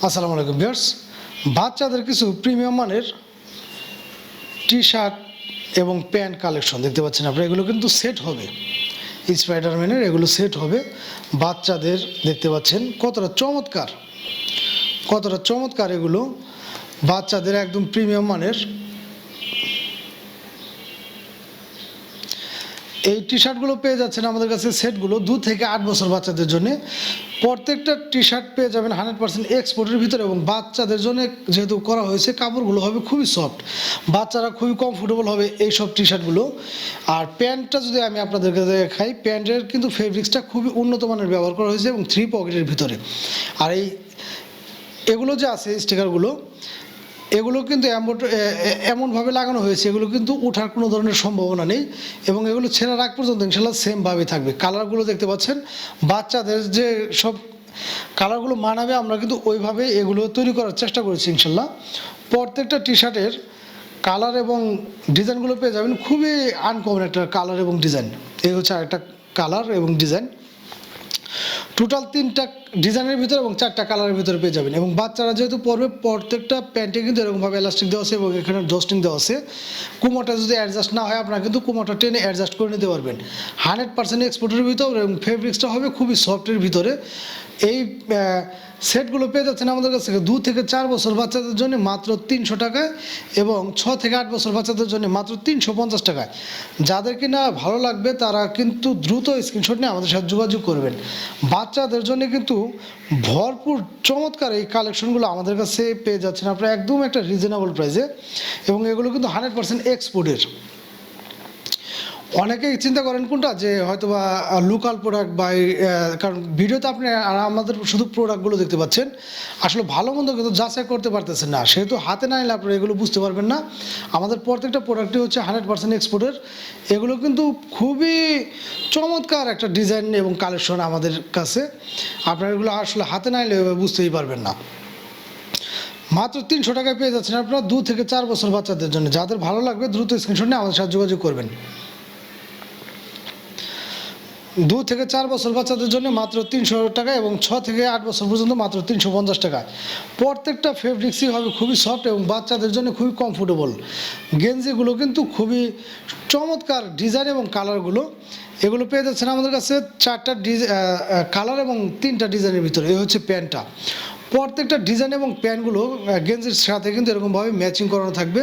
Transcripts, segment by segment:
আসসালামু আলাইকুম ভিউয়ার্স, বাচ্চাদের কিছু প্রিমিয়াম মানের টি শার্ট এবং প্যান্ট কালেকশন দেখতে পাচ্ছেন আপনারা। এগুলো কিন্তু সেট হবে, স্পাইডারম্যানের এগুলো সেট হবে বাচ্চাদের। দেখতে পাচ্ছেন কতটা চমৎকার এগুলো বাচ্চাদের একদম প্রিমিয়াম মানের। এই টি শার্টগুলো পেয়ে যাচ্ছেন আমাদের কাছে সেটগুলো 2 থেকে 8 বছর বাচ্চাদের জন্য। প্রত্যেকটা টি শার্ট পেয়ে যাবেন 100% এক্সপোর্টের ভিতরে, এবং বাচ্চাদের জন্য যেহেতু করা হয়েছে কাপড়গুলো হবে খুবই সফট, বাচ্চারা খুবই কমফোর্টেবল হবে এইসব টি শার্টগুলো। আর প্যান্টটা যদি আমি আপনাদেরকে দেখাই, প্যান্টের কিন্তু ফেব্রিক্সটা খুবই উন্নত মানের ব্যবহার করা হয়েছে এবং 3 পকেটের ভিতরে। আর এগুলো যে আছে স্টিকারগুলো, এগুলো কিন্তু এমনভাবে লাগানো হয়েছে, এগুলো কিন্তু ওঠার কোনো ধরনের সম্ভাবনা নেই, এবং এগুলো ছেঁড়ার আগ পর্যন্ত ইনশাল্লাহ সেমভাবে থাকবে। কালারগুলো দেখতে পাচ্ছেন, বাচ্চাদের যে সব কালারগুলো মানাবে আমরা কিন্তু ওইভাবে এগুলো তৈরি করার চেষ্টা করেছি ইনশাল্লাহ। প্রত্যেকটা টি শার্টের কালার এবং ডিজাইনগুলো পেয়ে যাবেন খুবই আনকমন একটা কালার এবং ডিজাইন। এই হচ্ছে আরেকটা কালার এবং ডিজাইন। টোটাল 3টা ডিজাইনের ভিতরে এবং 4টা কালারের ভিতরে পেয়ে যাবেন। এবং বাচ্চারা যেহেতু পরবে, প্রত্যেকটা প্যান্টে কিন্তু এরকমভাবে এলাস্টিক দেওয়া আছে এবং এখানে ডস্টিং দেওয়া আছে। কুমোটা যদি অ্যাডজাস্ট না হয়, আপনারা কিন্তু কুমোটা টেনে অ্যাডজাস্ট করে নিতে পারবেন। 100% এক্সপোর্টের ভিতরে এবং ফেব্রিক্সটা হবে খুবই সফটের ভিতরে। এই সেটগুলো পেয়ে যাচ্ছেন আমাদের কাছ থেকে 2 থেকে 4 বছর বাচ্চাদের জন্য মাত্র 300 টাকায়, এবং 6 থেকে 8 বছর বাচ্চাদের জন্য মাত্র 350 টাকায়। যাদের কিনা ভালো লাগবে তারা কিন্তু দ্রুত স্ক্রিনশট নিয়ে আমাদের সাথে যোগাযোগ করবেন। বাচ্চাদের জন্য কিন্তু ভরপুর চমৎকার এই কালেকশনগুলো আমাদের কাছে পেয়ে যাচ্ছেন আপনারা একদম একটা রিজনেবল প্রাইসে, এবং এগুলো কিন্তু 100% এক্সপোর্টের। অনেকেই চিন্তা করেন কোনটা, যে হয়তো বা লোকাল প্রোডাক্ট বা কারণ ভিডিওতে আপনি আমাদের শুধু প্রোডাক্টগুলো দেখতে পাচ্ছেন, আসলে ভালো মন্দ কিন্তু যাচাই করতে পারতেছেন না, সেহেতু হাতে না নিলে আপনারা এগুলো বুঝতে পারবেন না। আমাদের প্রত্যেকটা প্রোডাক্টই হচ্ছে 100% এক্সপোর্টের। এগুলো কিন্তু খুবই চমৎকার একটা ডিজাইন এবং কালেকশন আমাদের কাছে। আপনারা এগুলো আসলে হাতে না নিলে বুঝতেই পারবেন না। মাত্র 300 টাকায় পেয়ে যাচ্ছেন আপনারা 2 থেকে 4 বছর বাচ্চাদের জন্য। যাদের ভালো লাগবে দ্রুত স্ক্রিনশট নিয়ে আমাদের সাথে যোগাযোগ করবেন। 2 থেকে 4 বছর বাচ্চাদের জন্য মাত্র 300 টাকা, এবং 6 থেকে 8 বছর পর্যন্ত মাত্র 350 টাকা। প্রত্যেকটা ফেব্রিক্সই হবে খুবই সফট এবং বাচ্চাদের জন্য খুবই কমফোর্টেবল। গেঞ্জিগুলো কিন্তু খুবই চমৎকার ডিজাইন এবং কালারগুলো। এগুলো পেয়ে যাচ্ছেন আমাদের কাছে 4টা কালার এবং 3টা ডিজাইনের ভিতরে। এই হচ্ছে প্যান্টটা। প্রত্যেকটা ডিজাইন এবং প্যান্টগুলো গেঞ্জির সাথে কিন্তু এরকমভাবে ম্যাচিং করানো থাকবে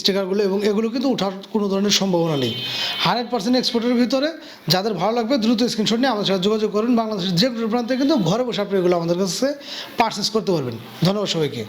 স্টিকারগুলো, এবং এগুলো কিন্তু ওঠার কোনো ধরনের সম্ভাবনা নেই। 100% এক্সপোর্টের ভিতরে। যাদের ভালো লাগবে দ্রুত স্ক্রিনশট নিয়ে আমাদের সাথে যোগাযোগ করুন। বাংলাদেশের যে কোনো প্রান্তে কিন্তু ঘরে বসে আপনি এগুলো আমাদের কাছে পারচেস করতে পারবেন। ধন্যবাদ সবাইকে।